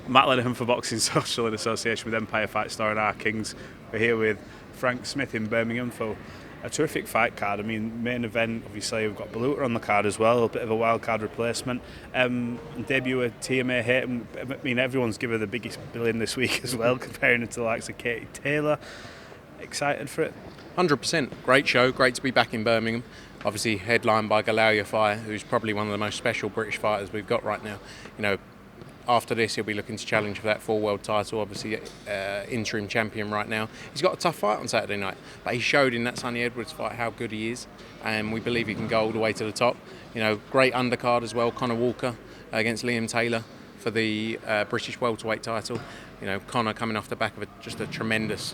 Matt Lenihan for Boxing Social in association with Empire Fight Store and Our Kings. We're here with Frank Smith in Birmingham for a terrific fight card. I mean, main event, obviously, we've got Baluta on the card as well, a bit of a wild card replacement. Debut of TMA Hayton. I mean, everyone's given her the biggest billing this week as well, comparing it to the likes of Katie Taylor. Excited for it? 100%. Great show. Great to be back in Birmingham. Obviously headlined by Galal, who's probably one of the most special British fighters we've got right now. You know, after this he'll be looking to challenge for that full world title. Obviously interim champion right now. He's got a tough fight on Saturday night, but he showed in that Sonny Edwards fight how good he is, and we believe he can go all the way to the top. You know, great undercard as well. Conor Walker against Liam Taylor for the British welterweight title. You know, Conor coming off the back of just a tremendous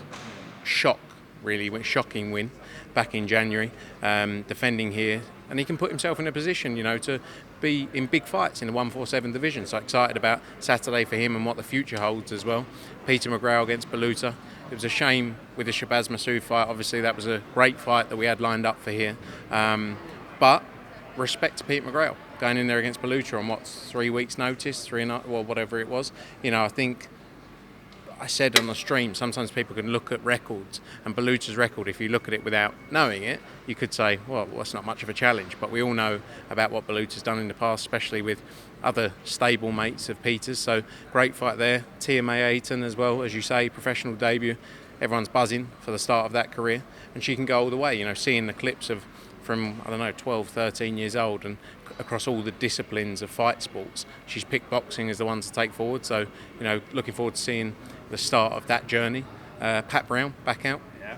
shocking win back in January, defending here, and he can put himself in a position, you know, to be in big fights in the 147 division. So excited about Saturday for him and what the future holds as well. Peter McGraw against Baluta. It was a shame with the Shabazz Massoud fight. Obviously that was a great fight that we had lined up for here, but respect to Peter McGraw going in there against Baluta on 3 weeks notice, whatever it was. You know, I think I said on the stream, sometimes people can look at records, and Baluta's record, if you look at it without knowing it, you could say, well, that's not much of a challenge. But we all know about what Baluta's done in the past, especially with other stable mates of Peter's. So great fight there. TMA Hayton as well, as you say, professional debut. Everyone's buzzing for the start of that career, and she can go all the way. You know, seeing the clips from 12, 13 years old, and across all the disciplines of fight sports, she's picked boxing as the one to take forward. So, you know, looking forward to seeing the start of that journey. Pat Brown back out. Yeah.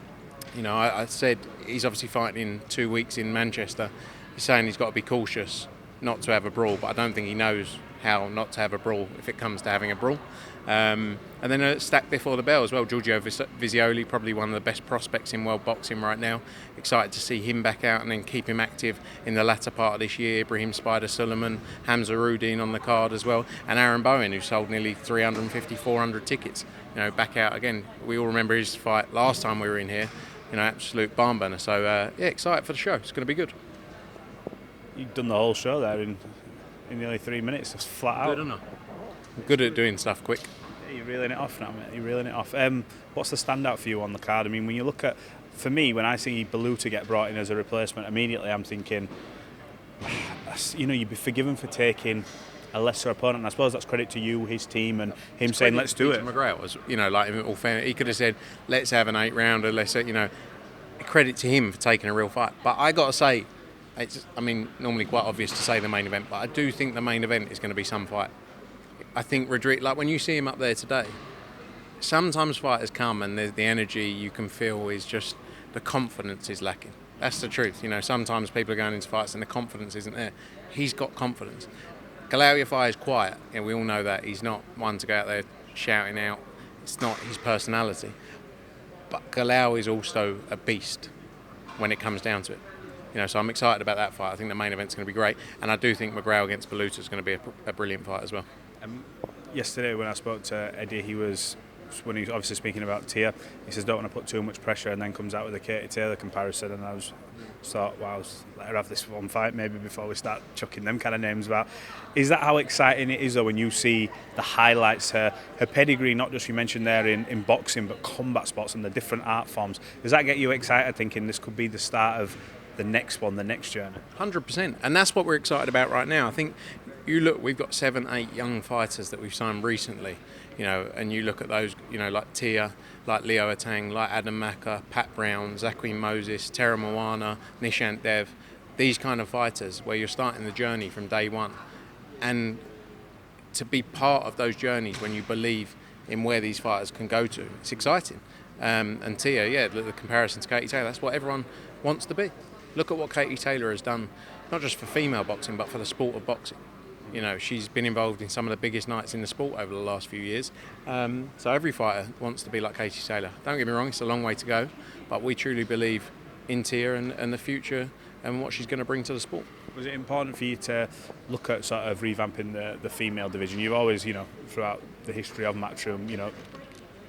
You know, I said he's obviously fighting in 2 weeks in Manchester. He's saying he's got to be cautious not to have a brawl, but I don't think he knows how not to have a brawl if it comes to having a brawl. And then stacked before the bell as well, Giorgio Visioli, probably one of the best prospects in world boxing right now. Excited to see him back out and then keep him active in the latter part of this year. Ibrahim Spider Suleiman, Hamza Rudin on the card as well, and Aaron Bowen, who sold nearly 350, 400 tickets. You know, back out again. We all remember his fight last time we were in here. You know, absolute barn burner. So yeah, excited for the show. It's going to be good. You've done the whole show there in nearly 3 minutes, just flat out. Good, isn't it? Good at doing stuff quick. Yeah, you're reeling it off now, mate. You're reeling it off. What's the standout for you on the card? I mean, when you look at, for me, when I see Baluta get brought in as a replacement, immediately I'm thinking, you know, you'd be forgiven for taking a lesser opponent. And I suppose that's credit to you, his team, and him saying, let's do it. McGraw was, you know, like, in all fairness, he could have said, let's have an 8-rounder, let's, you know, credit to him for taking a real fight. But I got to say, normally quite obvious to say the main event, but I do think the main event is going to be some fight. I think Rodrigo, like when you see him up there today, sometimes fighters come and the energy you can feel is just, the confidence is lacking. That's the truth. You know, sometimes people are going into fights and the confidence isn't there. He's got confidence. Galal is quiet, and we all know that. He's not one to go out there shouting out. It's not his personality. But Galal is also a beast when it comes down to it. You know, so I'm excited about that fight. I think the main event's going to be great, and I do think McGraw against Baluta is going to be a brilliant fight as well. Yesterday when I spoke to Eddie, when he was obviously speaking about Tia, he says don't want to put too much pressure, and then comes out with a Katie Taylor comparison, and I thought, wow, let her have this one fight maybe before we start chucking them kind of names about. Is that how exciting it is though when you see the highlights, her pedigree, not just you mentioned there in boxing, but combat sports and the different art forms? Does that get you excited, thinking this could be the start of the next one, the next journey? 100%, and that's what we're excited about right now. I think you look, we've got 7, 8 young fighters that we've signed recently, you know, and you look at those, you know, like Tia, like Leo Atang, like Adam Maka, Pat Brown, Zaquin Moses, Tera Moana, Nishant Dev, these kind of fighters where you're starting the journey from day one. And to be part of those journeys when you believe in where these fighters can go to, it's exciting. And Tia, yeah, the comparison to Katie Taylor, that's what everyone wants to be. Look at what Katie Taylor has done, not just for female boxing, but for the sport of boxing. You know, she's been involved in some of the biggest nights in the sport over the last few years. So every fighter wants to be like Katie Taylor. Don't get me wrong, it's a long way to go, but we truly believe in Tia and the future and what she's going to bring to the sport. Was it important for you to look at sort of revamping the female division? You've always, you know, throughout the history of Matchroom, you know,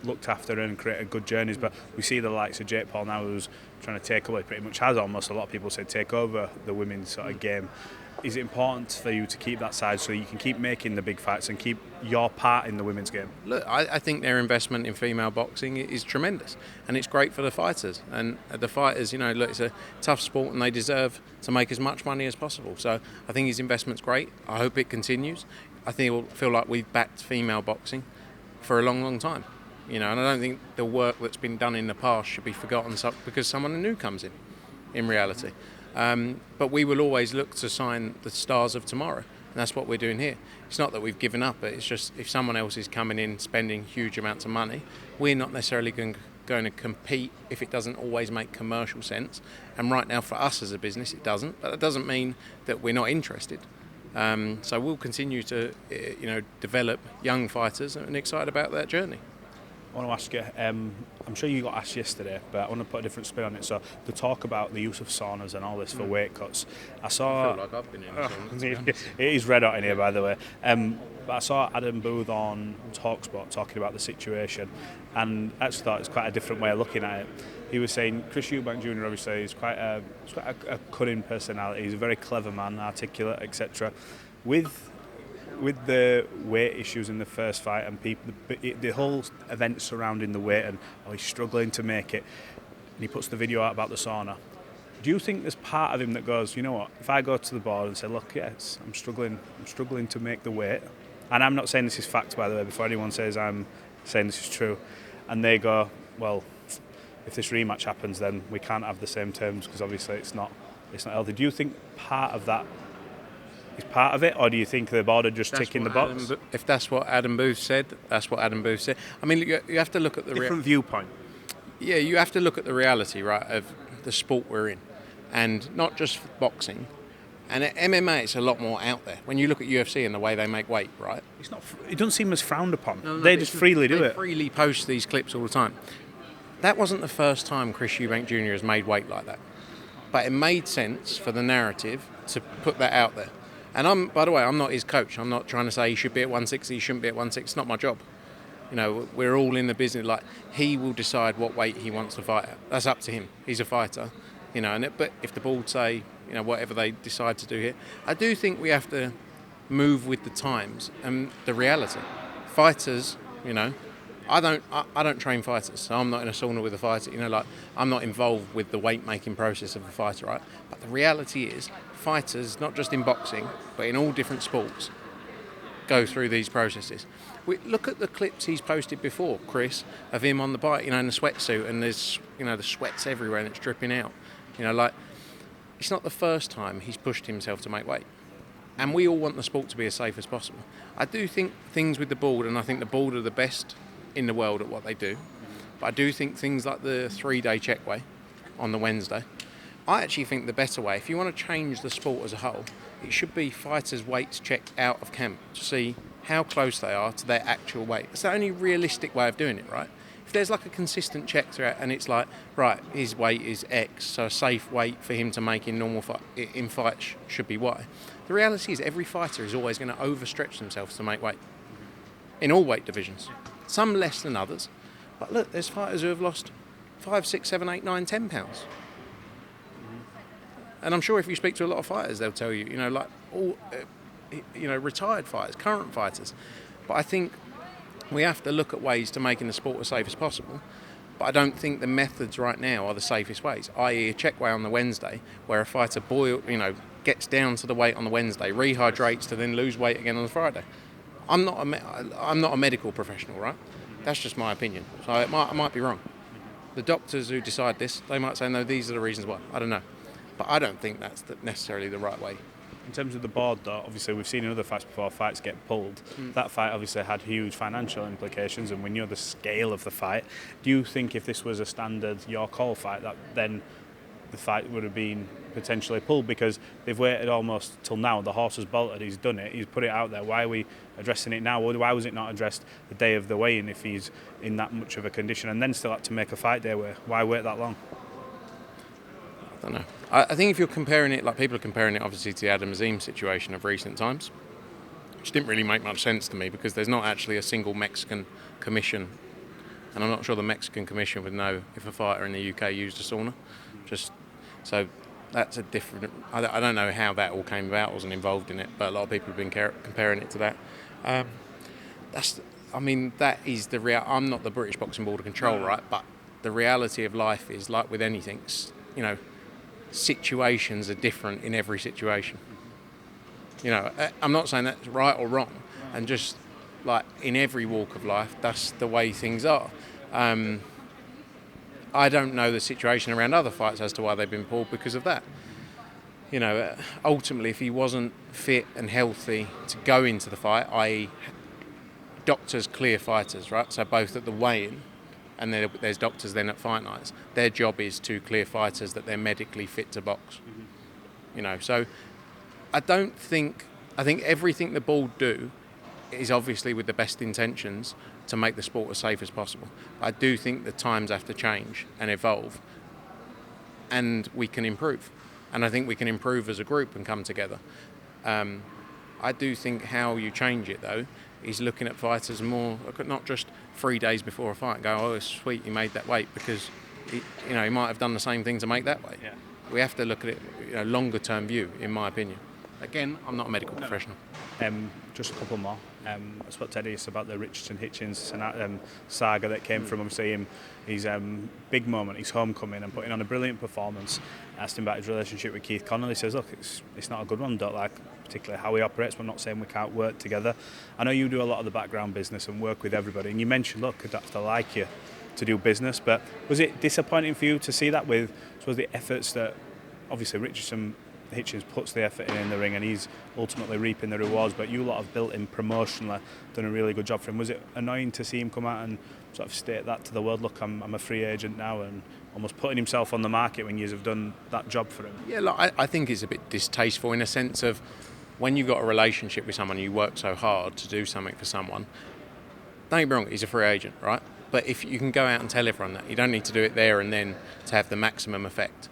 looked after and created good journeys, but we see the likes of Jake Paul now, who's trying to take away, pretty much has almost, a lot of people say, take over the women's sort of game. is it important for you to keep that side so you can keep making the big fights and keep your part in the women's game? Look, I think their investment in female boxing is tremendous, and it's great for the fighters. And the fighters, look, it's a tough sport, and they deserve to make as much money as possible. So I think his investment's great. I hope it continues. I think it'll feel like we've backed female boxing for a long, long time. And I don't think the work that's been done in the past should be forgotten because someone new comes in reality. But we will always look to sign the stars of tomorrow, and that's what we're doing here. It's not that we've given up, but it's just if someone else is coming in spending huge amounts of money, we're not necessarily going to compete if it doesn't always make commercial sense. And right now for us as a business it doesn't, but it doesn't mean that we're not interested. So we'll continue to develop young fighters and excited about that journey. I want to ask you, I'm sure you got asked yesterday, but I want to put a different spin on it. So the talk about the use of saunas and all this for weight cuts, I feel like I've been in a sauna. It is red hot in here, by the way. But I saw Adam Booth on TalkSport talking about the situation, and I actually thought it was quite a different way of looking at it. He was saying Chris Eubank Jr. obviously is quite a cunning personality. He's a very clever man, articulate, etc. With the weight issues in the first fight and the whole event surrounding the weight and he's struggling to make it, and he puts the video out about the sauna. Do you think there's part of him that goes, you know what, if I go to the board and say, look, yes, I'm struggling to make the weight, and I'm not saying this is fact, by the way, before anyone says I'm saying this is true, and they go, well, if this rematch happens, then we can't have the same terms because obviously it's not healthy. Do you think part of that is part of it, or do you think the board are just ticking the box? If that's what Adam Booth said, that's what Adam Booth said. I mean, you have to look at the different viewpoint. Yeah, you have to look at the reality, right, of the sport we're in, and not just boxing. And at MMA, it's a lot more out there. When you look at UFC and the way they make weight, right? It doesn't seem as frowned upon. No, they just freely do it. They freely post these clips all the time. That wasn't the first time Chris Eubank Jr. has made weight like that. But it made sense for the narrative to put that out there. And by the way, I'm not his coach. I'm not trying to say he should be at 160, he shouldn't be at 160. It's not my job. We're all in the business. Like, he will decide what weight he wants to fight at. That's up to him. He's a fighter. But if the board say, whatever they decide to do here, I do think we have to move with the times and the reality. Fighters, I don't train fighters, so I'm not in a sauna with a fighter. I'm not involved with the weight making process of a fighter, right? But the reality is, fighters, not just in boxing, but in all different sports, go through these processes. Look at the clips he's posted before, Chris, of him on the bike, in the sweatsuit, and there's, the sweat's everywhere and it's dripping out. It's not the first time he's pushed himself to make weight. And we all want the sport to be as safe as possible. I do think things with the board, and I think the board are the best in the world at what they do, but I do think things like the 3-day check weigh on the Wednesday, I actually think the better way, if you want to change the sport as a whole, it should be fighters' weights checked out of camp to see how close they are to their actual weight. It's the only realistic way of doing it, right? If there's like a consistent check throughout and it's like, right, his weight is X, so a safe weight for him to make in normal fights should be Y. The reality is every fighter is always going to overstretch themselves to make weight in all weight divisions. Some less than others. But look, there's fighters who have lost 5, 6, 7, 8, 9, 10 pounds. And I'm sure if you speak to a lot of fighters, they'll tell you, all, retired fighters, current fighters. But I think we have to look at ways to making the sport as safe as possible. But I don't think the methods right now are the safest ways, i.e. a check weigh on the Wednesday, where a fighter gets down to the weight on the Wednesday, rehydrates to then lose weight again on the Friday. I'm not a medical professional, right? That's just my opinion. So I might be wrong. The doctors who decide this, they might say, no, these are the reasons why. I don't know. But I don't think that's necessarily the right way. In terms of the board, though, obviously we've seen in other fights before fights get pulled. That fight obviously had huge financial implications, and we knew the scale of the fight. Do you think if this was a standard your call fight, that then the fight would have been potentially pulled? Because they've waited almost till now. The horse has bolted, he's done it, he's put it out there. Why are we addressing it now? Why was it not addressed the day of the weigh-in if he's in that much of a condition and then still had to make a fight day? Why wait that long? I don't know. I think if you're comparing it, like people are comparing it obviously to the Adam Azim situation of recent times, which didn't really make much sense to me because there's not actually a single Mexican commission, and I'm not sure the Mexican commission would know if a fighter in the UK used a sauna. So that's a different. I don't know how that all came about. I wasn't involved in it, but a lot of people have been comparing it to that. That is the real. I'm not the British Boxing Board of Control, right? But the reality of life is, like with anything, situations are different in every situation. I'm not saying that's right or wrong, and just like in every walk of life, that's the way things are. I don't know the situation around other fights as to why they've been pulled because of that. Ultimately, if he wasn't fit and healthy to go into the fight, i.e. doctors clear fighters, right? So both at the weigh-in and there's doctors then at fight nights. Their job is to clear fighters that they're medically fit to box. So I think everything the board do is obviously with the best intentions to make the sport as safe as possible. I do think the times have to change and evolve, and we can improve. And I think we can improve as a group and come together. I do think how you change it, though, is looking at fighters more, not just 3 days before a fight and go, oh, it's sweet, he made that weight, because he might have done the same thing to make that weight. Yeah. We have to look at it, longer term view, in my opinion. Again, I'm not a medical professional. Just a couple more. I spoke to Eddie about the Richardson Hitchens saga that came from obviously his big moment, his homecoming, and putting on a brilliant performance. I asked him about his relationship with Keith Connolly. He says, look, it's not a good one. Don't like particularly how he operates, but I'm not saying we can't work together. I know you do a lot of the background business and work with everybody, and you mentioned, look, I'd have to like you to do business, but was it disappointing for you to see that with, I suppose, the efforts that obviously Richardson Hitchens puts the effort in the ring, and he's ultimately reaping the rewards, but you lot have built him promotionally, done a really good job for him. Was it annoying to see him come out and sort of state that to the world, look, I'm a free agent now, and almost putting himself on the market when you have done that job for him? Yeah, look, I think it's a bit distasteful in a sense of when you've got a relationship with someone, you work so hard to do something for someone. Don't get me wrong, he's a free agent, right? But if you can go out and tell everyone that, you don't need to do it there and then to have the maximum effect.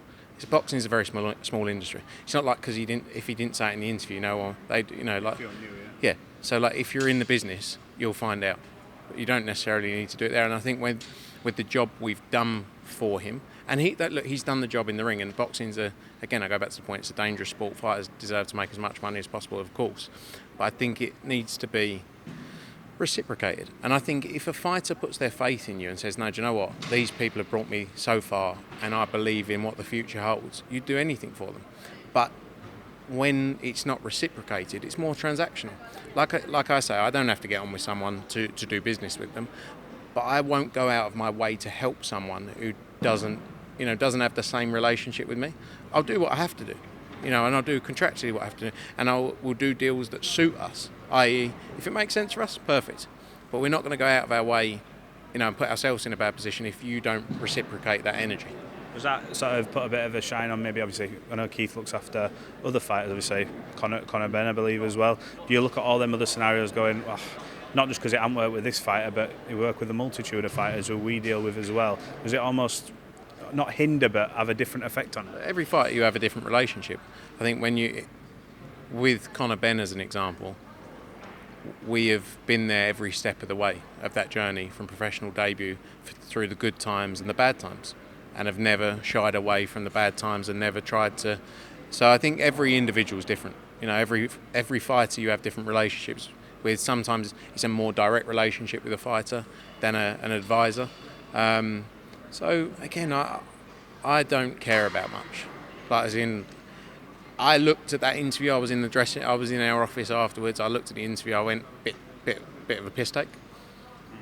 Boxing is a very small industry. It's not like because if he didn't say it in the interview, yeah. So like if you're in the business, you'll find out. But you don't necessarily need to do it there. And I think with the job we've done for him, and he's done the job in the ring. And boxing's again, I go back to the point, it's a dangerous sport. Fighters deserve to make as much money as possible, of course. But I think it needs to be reciprocated. And I think if a fighter puts their faith in you and says, no, do you know what, these people have brought me so far and I believe in what the future holds, you'd do anything for them. But when it's not reciprocated, it's more transactional. Like I say, I don't have to get on with someone to do business with them, but I won't go out of my way to help someone who doesn't have the same relationship with me. I'll do what I have to do, and I'll do contractually what I have to do, and we'll do deals that suit us, i.e. if it makes sense for us, perfect. But we're not going to go out of our way, and put ourselves in a bad position if you don't reciprocate that energy. Does that sort of put a bit of a shine on, maybe, obviously, I know Keith looks after other fighters, obviously, Conor Benn, I believe, as well. Do you look at all them other scenarios going, well, not just because it hasn't worked with this fighter, but you work with a multitude of fighters who we deal with as well? Does it almost not hinder, but have a different effect on it? Every fighter, you have a different relationship. I think with Conor Benn as an example, we have been there every step of the way of that journey from professional debut through the good times and the bad times, and have never shied away from the bad times and never tried to. So I think every individual is different. Every fighter you have different relationships with. Sometimes it's a more direct relationship with a fighter than an advisor. So again, I don't care about much. But as in, I looked at that interview. I was in our office afterwards. I looked at the interview. I went bit of a piss take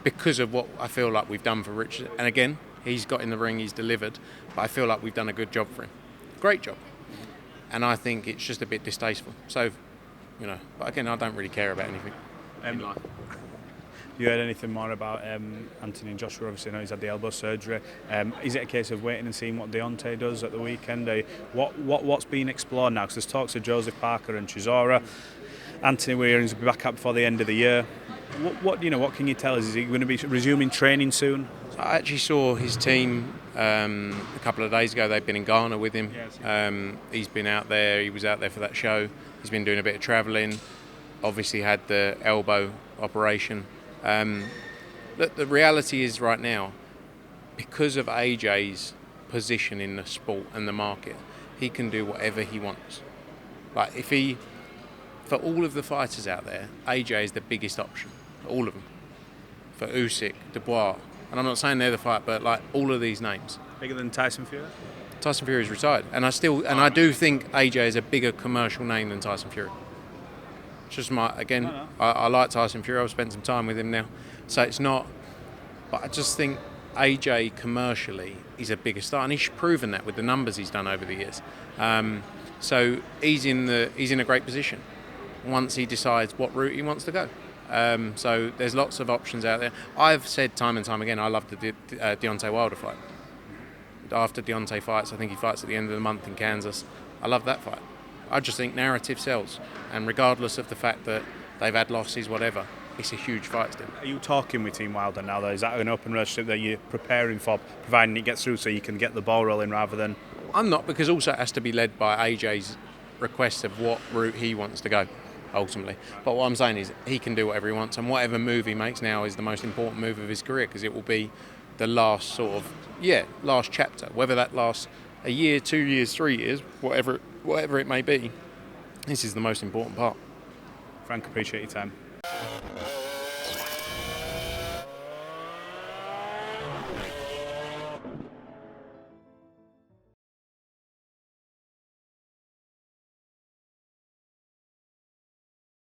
because of what I feel like we've done for Richard. And again, he's got in the ring, he's delivered. But I feel like we've done a good job for him, great job. And I think it's just a bit distasteful. So, But again, I don't really care about anything in life. You heard anything more about Anthony and Joshua? Obviously, I know he's had the elbow surgery. Is it a case of waiting and seeing what Deontay does at the weekend? What's being explored now? Because there's talks of Joseph Parker and Chisora. Anthony Wearing's will be back up before the end of the year. What can you tell us? Is he going to be resuming training soon? I actually saw his team a couple of days ago. They've been in Ghana with him. He's been out there. He was out there for that show. He's been doing a bit of travelling. Obviously had the elbow operation. Look, the reality is right now, because of AJ's position in the sport and the market, he can do whatever he wants. Like for all of the fighters out there, AJ is the biggest option, all of them. For Usyk, Dubois, and I'm not saying they're the fight, but like all of these names. Bigger than Tyson Fury? Tyson Fury is retired, and I do think AJ is a bigger commercial name than Tyson Fury. It's just I like Tyson Fury. I've spent some time with him now, so it's not. But I just think AJ commercially is a bigger star, and he's proven that with the numbers he's done over the years. So he's in a great position once he decides what route he wants to go. So there's lots of options out there. I've said time and time again, I love the Deontay Wilder fight. After Deontay fights, I think he fights at the end of the month in Kansas. I love that fight. I just think narrative sells, and regardless of the fact that they've had losses, whatever, it's a huge fight still. Are you talking with Team Wilder now, though? Is that an open relationship that you're preparing for, providing it gets through so you can get the ball rolling rather than... I'm not, because also it has to be led by AJ's request of what route he wants to go, ultimately. But what I'm saying is he can do whatever he wants, and whatever move he makes now is the most important move of his career, because it will be the last last chapter. Whether that lasts a year, 2 years, 3 years, whatever it may be, this is the most important part. Frank, appreciate your time.